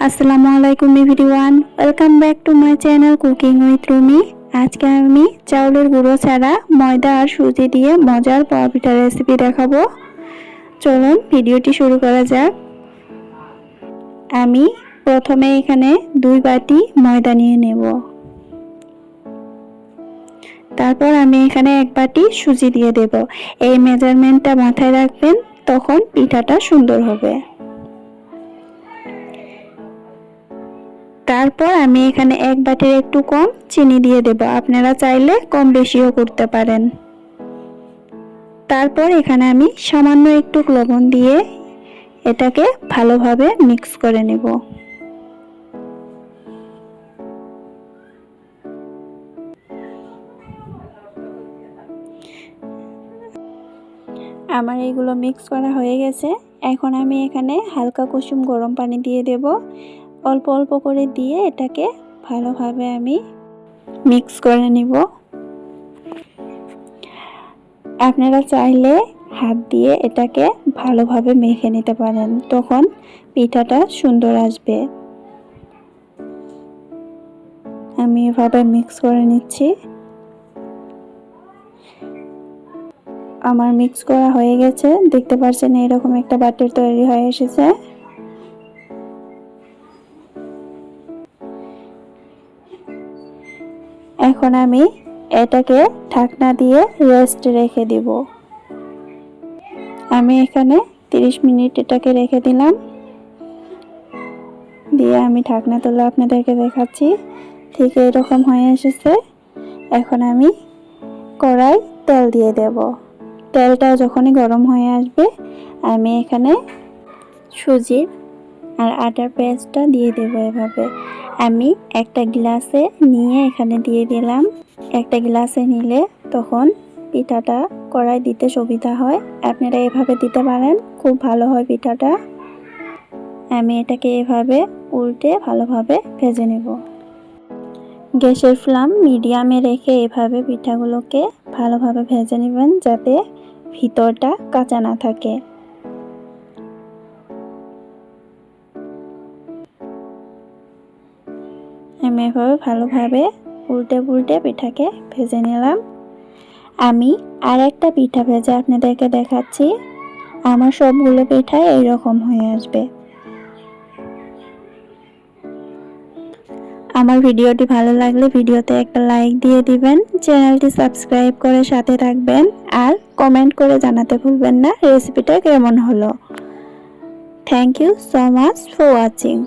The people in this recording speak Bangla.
আসসালামু আলাইকুম everyone, welcome back to my channel cooking with Rumi. আজকে আমি চাউলের গুঁড়ো ছাড়া ময়দা আর সুজি দিয়ে মজার পোয়া পিঠার রেসিপি দেখাবো। চলুন ভিডিওটি শুরু করা যাক। আমি প্রথমে এখানে 2 বাটি ময়দা নিয়ে নেব। তারপর আমি এখানে 1 বাটি সুজি দিয়ে দেব। এই মেজারমেন্টটা মাথায় রাখবেন, তখন পিঠাটা সুন্দর হবে। তারপর আমি এখানে 1 বাটির একটু কম চিনি দিয়ে দেব। আপনারা চাইলে কম বেশিও করতে পারেন। তারপর এখানে আমি সামান্য একটু লবণ দিয়ে এটাকে ভালোভাবে মিক্স করে নেব। আমার এগুলো মিক্স করা হয়ে গেছে। এখন আমি এখানে হালকা কুসুম গরম পানি দিয়ে দেব। অল্প অল্প করে দিয়ে এটাকে ভালোভাবে আমি মিক্স করে নিব। আপনারা চাইলে হাত দিয়ে এটাকে ভালোভাবে মেখে নিতে পারেন, তখন পিঠাটা সুন্দর আসবে। আমি এভাবে মিক্স করে নিচ্ছি। আমার মিক্স করা হয়ে গেছে, দেখতে পাচ্ছেন এরকম একটা ব্যাটার তৈরি হয়ে এসেছে। এখন আমি এটাকে ঢাকনা দিয়ে রেস্ট রেখে দিব। আমি এখানে 30 মিনিট এটাকে রেখে দিলাম। দিয়ে আমি ঢাকনা তুলে আপনাদেরকে দেখাচ্ছি, ঠিক এরকম হয়ে এসেছে। এখন আমি কড়াই তেল দিয়ে দেব। তেলটা যখনই গরম হয়ে আসবে, আমি এখানে সুজির আর আটার পেস্টটা দিয়ে দেব। এভাবে আমি একটা গ্লাসে নিয়ে এখানে দিয়ে দিলাম। একটা গ্লাসে নিলে তখন পিঠাটা কড়াই দিতে সুবিধা হয়। আপনারা এভাবে দিতে পারেন, খুব ভালো হয় পিঠাটা। আমি এটাকে এভাবে উল্টে ভালোভাবে ভেজে নেব। গ্যাসের ফ্লেম মিডিয়ামে রেখে এভাবে পিঠাগুলোকে ভালোভাবে ভেজে নেবেন, যাতে ভিতরটা কাঁচা না থাকে। আমি এভাবে ভালোভাবে উল্টে পুল্টে পিঠাকে ভেজে নিলাম। আমি আর একটা পিঠা ভেজে আপনাদেরকে দেখাচ্ছি। আমার সবগুলো পিঠা এইরকম হয়ে আসবে। আমার ভিডিওটি ভালো লাগলে ভিডিওতে একটা লাইক দিয়ে দিবেন, চ্যানেলটি সাবস্ক্রাইব করে সাথে থাকবেন, আর কমেন্ট করে জানাতে ভুলবেন না রেসিপিটা কেমন হলো। Thank you so much for watching.